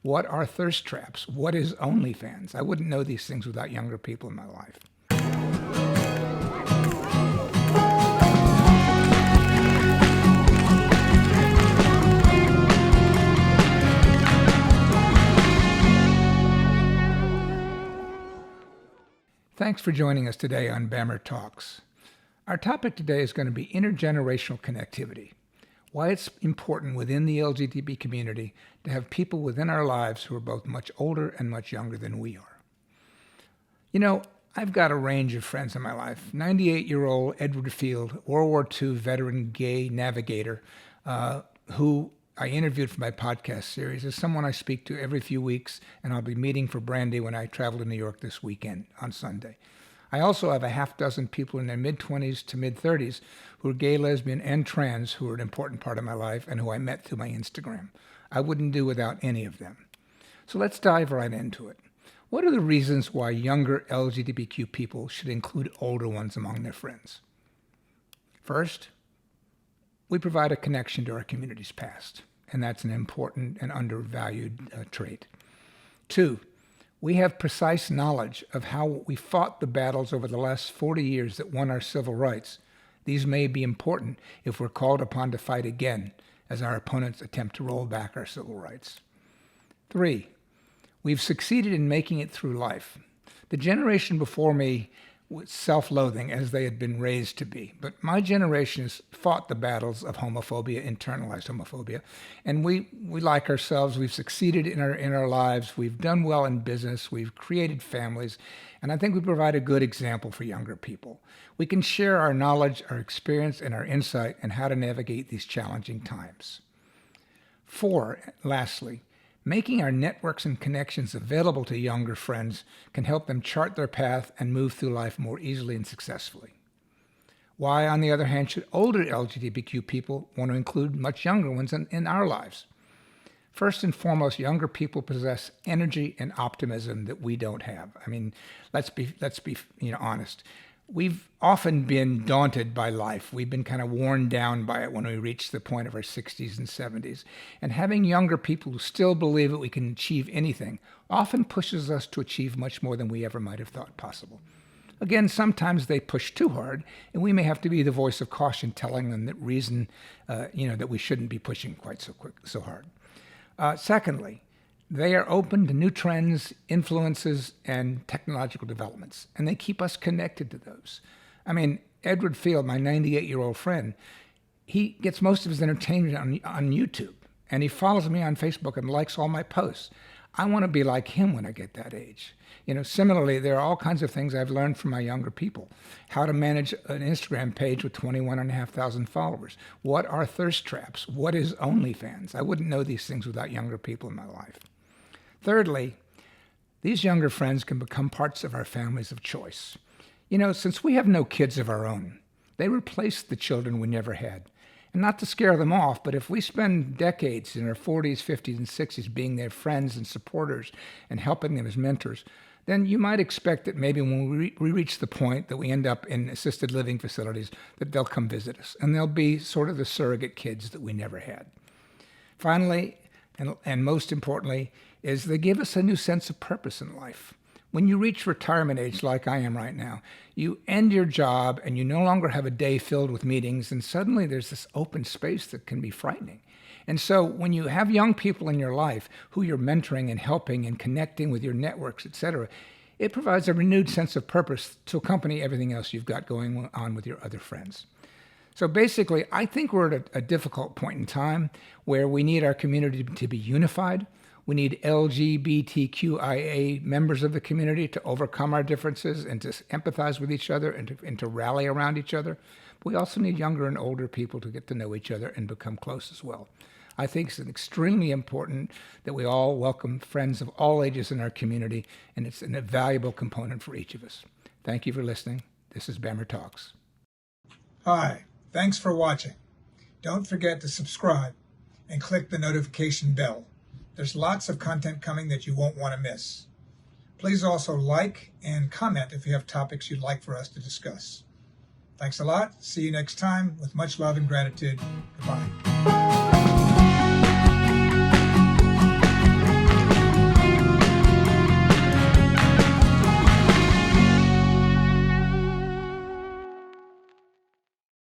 What are thirst traps? What is OnlyFans? I wouldn't know these things without younger people in my life. Thanks for joining us today on BAMMER Talks. Our topic today is going to be intergenerational connectivity, why it's important within the LGBT community to have people within our lives who are both much older and much younger than we are. You know, I've got a range of friends in my life. 98-year-old Edward Field, World War II veteran gay navigator, who I interviewed for my podcast series, is someone I speak to every few weeks, and I'll be meeting for brandy when I travel to New York this weekend on Sunday. I also have a half dozen people in their mid-20s to mid-30s who are gay, lesbian, and trans who are an important part of my life and who I met through my Instagram. I wouldn't do without any of them. So let's dive right into it. What are the reasons why younger LGBTQ people should include older ones among their friends? First, we provide a connection to our community's past, and that's an important and undervalued trait. Two, we have precise knowledge of how we fought the battles over the last 40 years that won our civil rights. These may be important if we're called upon to fight again as our opponents attempt to roll back our civil rights. Three, we've succeeded in making it through life. The generation before me was self-loathing as they had been raised to be. But my generation has fought the battles of homophobia, internalized homophobia, and we like ourselves. We've succeeded in our lives. We've done well in business. We've created families, and I think we provide a good example for younger people. We can share our knowledge, our experience, and our insight in how to navigate these challenging times. Four, lastly, making our networks and connections available to younger friends can help them chart their path and move through life more easily and successfully. Why, on the other hand, should older LGBTQ people want to include much younger ones in our lives? First and foremost, younger people possess energy and optimism that we don't have. I mean, let's be honest. We've often been daunted by life. We've been kind of worn down by it when we reach the point of our 60s and 70s. And having younger people who still believe that we can achieve anything often pushes us to achieve much more than we ever might have thought possible. Again, sometimes they push too hard, and we may have to be the voice of caution telling them that we shouldn't be pushing quite so hard. Secondly, they are open to new trends, influences, and technological developments, and they keep us connected to those. I mean, Edward Field, my 98-year-old friend, he gets most of his entertainment on YouTube, and he follows me on Facebook and likes all my posts. I want to be like him when I get that age. Similarly, there are all kinds of things I've learned from my younger people. How to manage an Instagram page with 21,500 followers. What are thirst traps? What is OnlyFans? I wouldn't know these things without younger people in my life. Thirdly, these younger friends can become parts of our families of choice. Since we have no kids of our own, they replace the children we never had. And not to scare them off, but if we spend decades in our 40s, 50s, and 60s being their friends and supporters and helping them as mentors, then you might expect that maybe when we reach the point that we end up in assisted living facilities, that they'll come visit us. And they'll be sort of the surrogate kids that we never had. Finally, and most importantly, is they give us a new sense of purpose in life. When you reach retirement age like I am right now, you end your job and you no longer have a day filled with meetings, and suddenly there's this open space that can be frightening. And so when you have young people in your life who you're mentoring and helping and connecting with your networks, etc., it provides a renewed sense of purpose to accompany everything else you've got going on with your other friends. So basically, I think we're at a difficult point in time where we need our community to be unified. We need LGBTQIA members of the community to overcome our differences and to empathize with each other and to rally around each other. But we also need younger and older people to get to know each other and become close as well. I think it's extremely important that we all welcome friends of all ages in our community, and it's an invaluable component for each of us. Thank you for listening. This is BAMMER Talks. Hi, thanks for watching. Don't forget to subscribe and click the notification bell. There's lots of content coming that you won't want to miss. Please also like and comment if you have topics you'd like for us to discuss. Thanks a lot. See you next time with much love and gratitude. Goodbye.